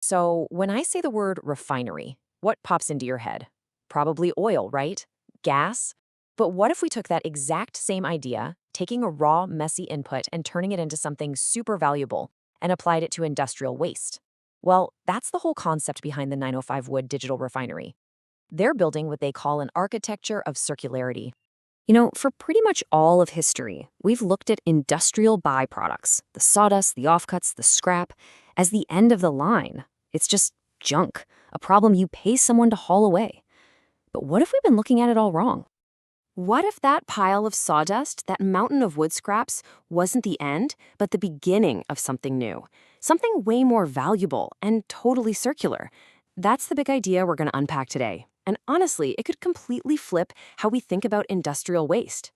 So, when I say the word refinery, what pops into your head? Probably oil, right? Gas? But what if we took that exact same idea, taking a raw, messy input and turning it into something super valuable, and applied it to industrial waste? Well, that's the whole concept behind the 905 Wood Digital Refinery. They're building what they call an architecture of circularity. For pretty much all of history, we've looked at industrial byproducts, the sawdust, the offcuts, the scrap, as the end of the line. It's just junk, a problem you pay someone to haul away. But what if we've been looking at it all wrong? What if that pile of sawdust, that mountain of wood scraps, wasn't the end, but the beginning of something new? Something way more valuable and totally circular. That's the big idea we're going to unpack today. And honestly, it could completely flip how we think about industrial waste.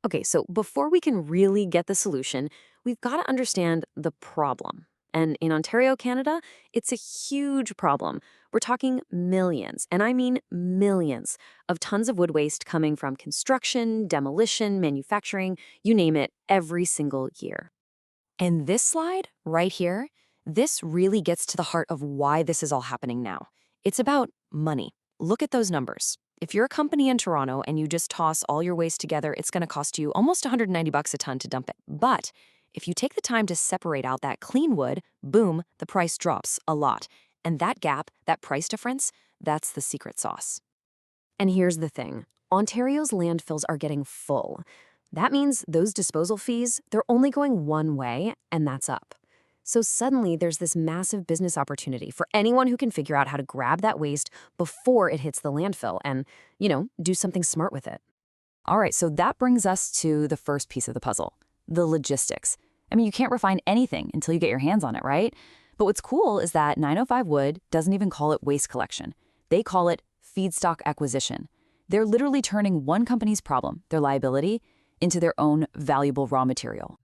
Okay, so before we can really get the solution, we've got to understand the problem. And in Ontario, Canada, it's a huge problem. We're talking millions, and I mean millions, of tons of wood waste coming from construction, demolition, manufacturing, you name it, every single year. And this slide, right here, this really gets to the heart of why this is all happening now. It's about money. Look at those numbers. If you're a company in Toronto and you just toss all your waste together, it's going to cost you almost $190 a ton to dump it. But if you take the time to separate out that clean wood, boom, the price drops a lot. And that gap, that price difference, that's the secret sauce. And here's the thing. Ontario's landfills are getting full. That means those disposal fees, they're only going one way, and that's up. So suddenly there's this massive business opportunity for anyone who can figure out how to grab that waste before it hits the landfill and, do something smart with it. All right, so that brings us to the first piece of the puzzle, the logistics. I mean, you can't refine anything until you get your hands on it, right? But what's cool is that 905 Wood doesn't even call it waste collection. They call it feedstock acquisition. They're literally turning one company's problem, their liability, into their own valuable raw material.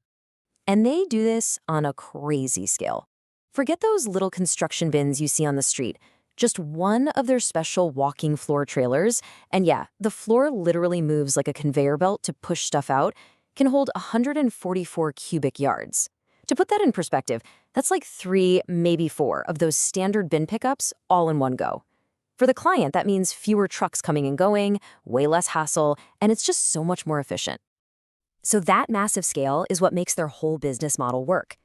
And they do this on a crazy scale. Forget those little construction bins you see on the street. Just one of their special walking floor trailers, and yeah, the floor literally moves like a conveyor belt to push stuff out, can hold 144 cubic yards. To put that in perspective, that's like 3, maybe 4 of those standard bin pickups all in one go. For the client, that means fewer trucks coming and going, way less hassle, and it's just so much more efficient. So that massive scale is what makes their whole business model work.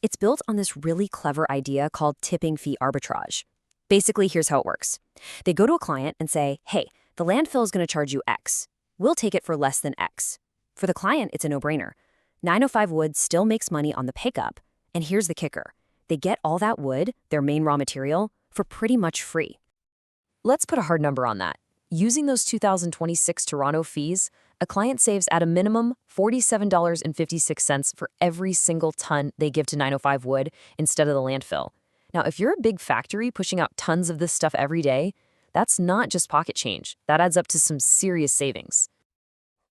It's built on this really clever idea called tipping fee arbitrage. Basically, here's how it works. They go to a client and say, hey, the landfill is going to charge you X. We'll take it for less than X. For the client, it's a no-brainer. 905 Wood still makes money on the pickup, and here's the kicker. They get all that wood, their main raw material, for pretty much free. Let's put a hard number on that. Using those 2026 Toronto fees, a client saves at a minimum $47.56 for every single ton they give to 905 Wood instead of the landfill. Now, if you're a big factory pushing out tons of this stuff every day, that's not just pocket change. That adds up to some serious savings.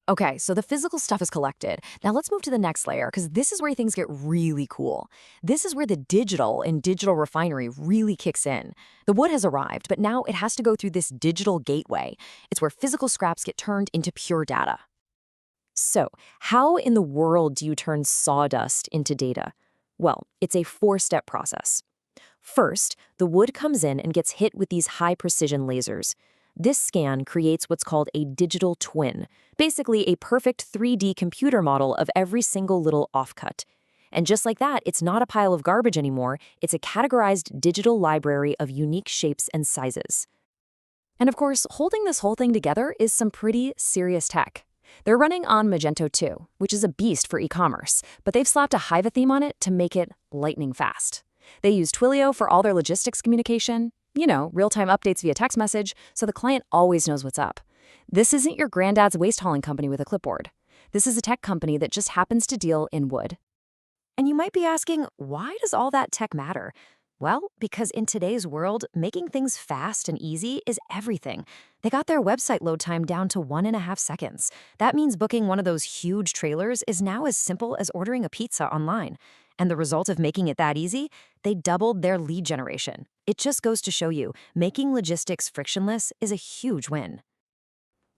Okay, so the physical stuff is collected. Now let's move to the next layer, because this is where things get really cool. This is where the digital in Digital Refinery really kicks in. The wood has arrived, but now it has to go through this digital gateway. It's where physical scraps get turned into pure data. So, how in the world do you turn sawdust into data? Well, it's a 4-step process. First, the wood comes in and gets hit with these high-precision lasers. This scan creates what's called a digital twin, basically a perfect 3D computer model of every single little offcut. And just like that, it's not a pile of garbage anymore, it's a categorized digital library of unique shapes and sizes. And of course, holding this whole thing together is some pretty serious tech. They're running on Magento 2, which is a beast for e-commerce, but they've slapped a Hive theme on it to make it lightning fast. They use Twilio for all their logistics communication, real-time updates via text message, so the client always knows what's up. This isn't your granddad's waste hauling company with a clipboard. This is a tech company that just happens to deal in wood. And you might be asking, why does all that tech matter? Well, because in today's world, making things fast and easy is everything. They got their website load time down to 1.5 seconds. That means booking one of those huge trailers is now as simple as ordering a pizza online. And the result of making it that easy, they doubled their lead generation. It just goes to show you, making logistics frictionless is a huge win.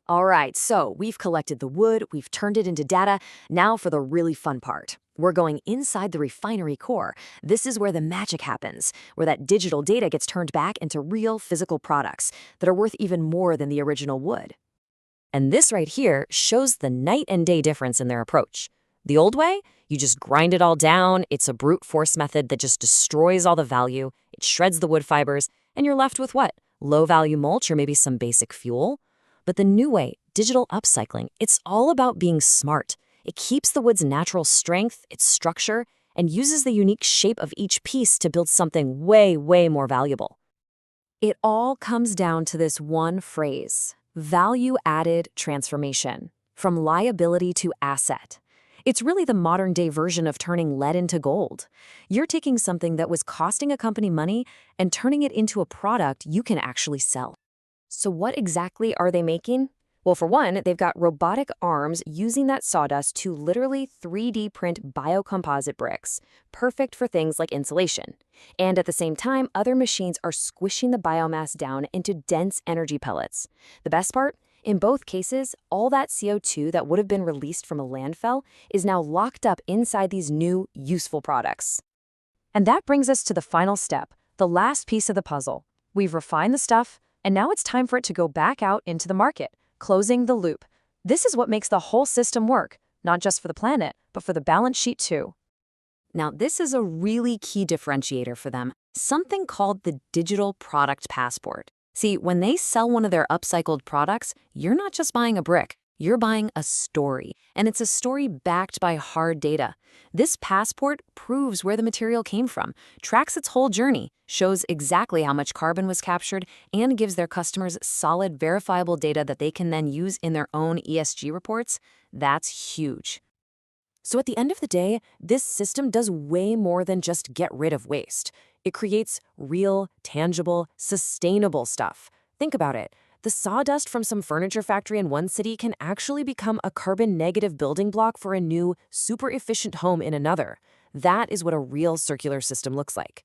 All right, so we've collected the wood, we've turned it into data. Now for the really fun part. We're going inside the refinery core. This is where the magic happens, where that digital data gets turned back into real physical products that are worth even more than the original wood. And this right here shows the night and day difference in their approach. The old way, you just grind it all down. It's a brute force method that just destroys all the value. It shreds the wood fibers, and you're left with what? Low-value mulch or maybe some basic fuel? But the new way, digital upcycling, it's all about being smart. It keeps the wood's natural strength, its structure, and uses the unique shape of each piece to build something way, way more valuable. It all comes down to this one phrase: value-added transformation, from liability to asset. It's really the modern-day version of turning lead into gold. You're taking something that was costing a company money and turning it into a product you can actually sell. So what exactly are they making? Well, for one, they've got robotic arms using that sawdust to literally 3D print biocomposite bricks, perfect for things like insulation. And at the same time, other machines are squishing the biomass down into dense energy pellets. The best part? In both cases, all that CO2 that would have been released from a landfill is now locked up inside these new, useful products. And that brings us to the final step, the last piece of the puzzle. We've refined the stuff, and now it's time for it to go back out into the market, closing the loop. This is what makes the whole system work, not just for the planet, but for the balance sheet too. Now, this is a really key differentiator for them, something called the digital product passport. See, when they sell one of their upcycled products, you're not just buying a brick, you're buying a story, and it's a story backed by hard data. This passport proves where the material came from, tracks its whole journey, shows exactly how much carbon was captured, and gives their customers solid, verifiable data that they can then use in their own ESG reports. That's huge. So at the end of the day, this system does way more than just get rid of waste. It creates real, tangible, sustainable stuff. Think about it. The sawdust from some furniture factory in one city can actually become a carbon-negative building block for a new, super efficient home in another. That is what a real circular system looks like.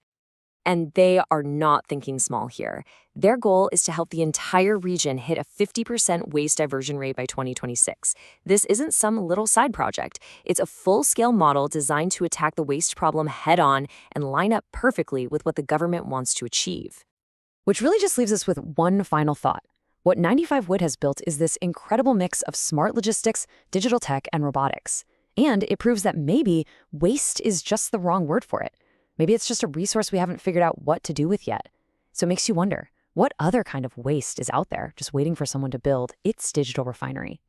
And they are not thinking small here. Their goal is to help the entire region hit a 50% waste diversion rate by 2026. This isn't some little side project. It's a full-scale model designed to attack the waste problem head-on and line up perfectly with what the government wants to achieve. Which really just leaves us with one final thought. What 95 Wood has built is this incredible mix of smart logistics, digital tech, and robotics. And it proves that maybe waste is just the wrong word for it. Maybe it's just a resource we haven't figured out what to do with yet. So it makes you wonder, what other kind of waste is out there just waiting for someone to build its digital refinery?